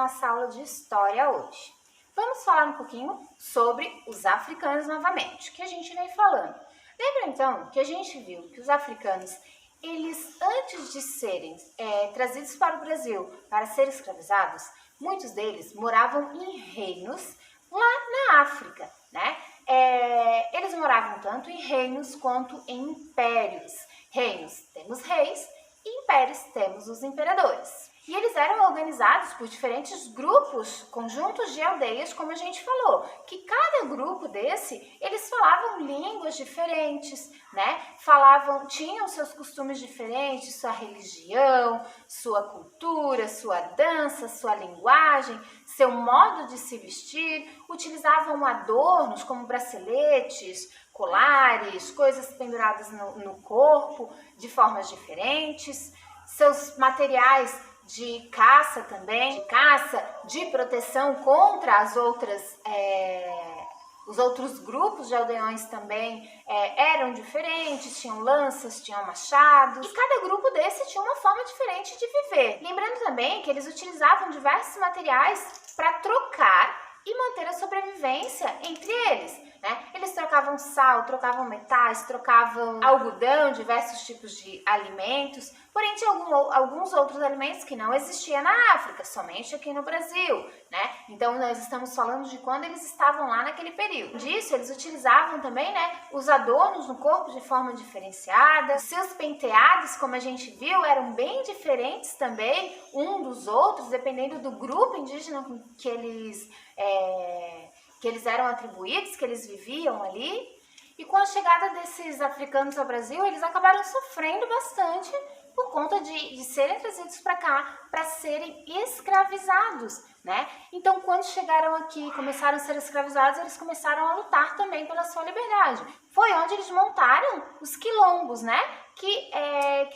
nossa aula de história hoje. Vamos falar um pouquinho sobre os africanos novamente, que a gente vem falando. Lembra então que a gente viu que os africanos, eles antes de serem trazidos para o Brasil para serem escravizados, muitos deles moravam em reinos lá na África, né? Eles moravam tanto em reinos quanto em impérios. Reinos, temos reis, e impérios, temos os imperadores. E eles eram organizados por diferentes grupos, conjuntos de aldeias, como a gente falou, que cada grupo desse, eles falavam línguas diferentes, né? Tinham seus costumes diferentes, sua religião, sua cultura, sua dança, sua linguagem, seu modo de se vestir, utilizavam adornos como braceletes, colares, coisas penduradas no corpo de formas diferentes, seus materiais de caça também, de proteção contra os outros grupos de aldeões também eram diferentes, tinham lanças, tinham machados, e cada grupo desse tinha uma forma diferente de viver. Lembrando também que eles utilizavam diversos materiais para trocar e manter a sobrevivência entre eles, né? Eles trocavam sal, trocavam metais, trocavam algodão, diversos tipos de alimentos, porém tinha alguns outros alimentos que não existiam na África, somente aqui no Brasil, né? Então nós estamos falando de quando eles estavam lá naquele período. Disso, eles utilizavam também, né, os adornos no corpo de forma diferenciada, os seus penteados, como a gente viu, eram bem diferentes também, um dos outros, dependendo do grupo indígena que eles eram atribuídos, que eles viviam ali. E com a chegada desses africanos ao Brasil, eles acabaram sofrendo bastante por conta de serem trazidos para cá para serem escravizados, né? Então, quando chegaram aqui e começaram a ser escravizados, eles começaram a lutar também pela sua liberdade. Foi onde eles montaram os quilombos, né? Que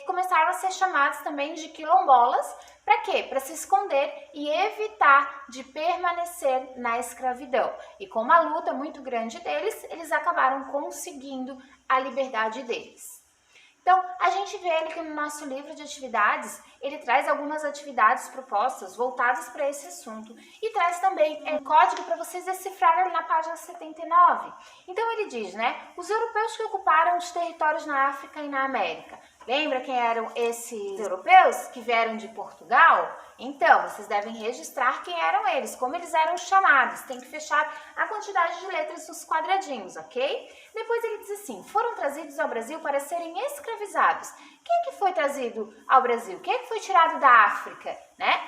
começaram a ser chamados também de quilombolas. Para quê? Para se esconder e evitar de permanecer na escravidão. E com uma luta muito grande deles, eles acabaram conseguindo a liberdade deles. Então, a gente vê que no nosso livro de atividades, ele traz algumas atividades propostas voltadas para esse assunto e traz também um código para vocês decifrarem ali na página 79. Então, ele diz, né, os europeus que ocuparam os territórios na África e na América. Lembra quem eram esses europeus que vieram de Portugal? Então, vocês devem registrar quem eram eles, como eles eram chamados. Tem que fechar a quantidade de letras dos quadradinhos, ok? Depois ele diz assim, foram trazidos ao Brasil para serem escravizados. Quem que foi trazido ao Brasil? Quem que foi tirado da África? Né?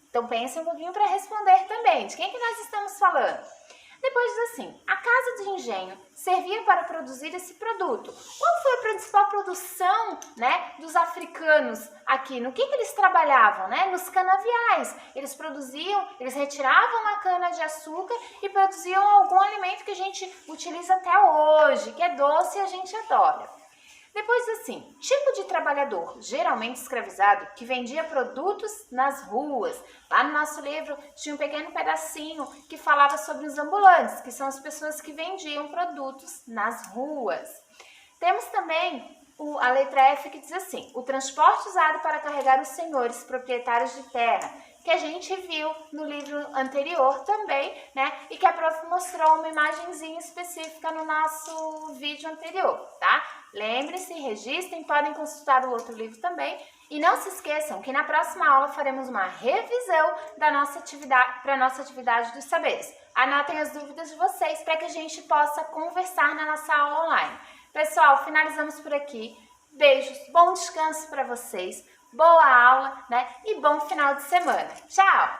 Então, pensem um pouquinho para responder também. De quem que nós estamos falando? Depois diz assim, a casa de engenho servia para produzir esse produto. Qual foi a principal produção, né, dos africanos aqui? No que eles trabalhavam, né? Nos canaviais. Eles retiravam a cana de açúcar e produziam algum alimento que a gente utiliza até hoje, que é doce e a gente adora. Depois assim, tipo de trabalhador, geralmente escravizado, que vendia produtos nas ruas. Lá no nosso livro tinha um pequeno pedacinho que falava sobre os ambulantes, que são as pessoas que vendiam produtos nas ruas. Temos também a letra F que diz assim, o transporte usado para carregar os senhores proprietários de terra, que a gente viu no livro anterior também, né? E que a prof mostrou uma imagenzinha específica no nosso vídeo anterior, tá? Lembrem-se, registrem, podem consultar o outro livro também. E não se esqueçam que na próxima aula faremos uma revisão para a nossa atividade dos saberes. Anotem as dúvidas de vocês para que a gente possa conversar na nossa aula online. Pessoal, finalizamos por aqui. Beijos, bom descanso para vocês. Boa aula, né? E bom final de semana. Tchau!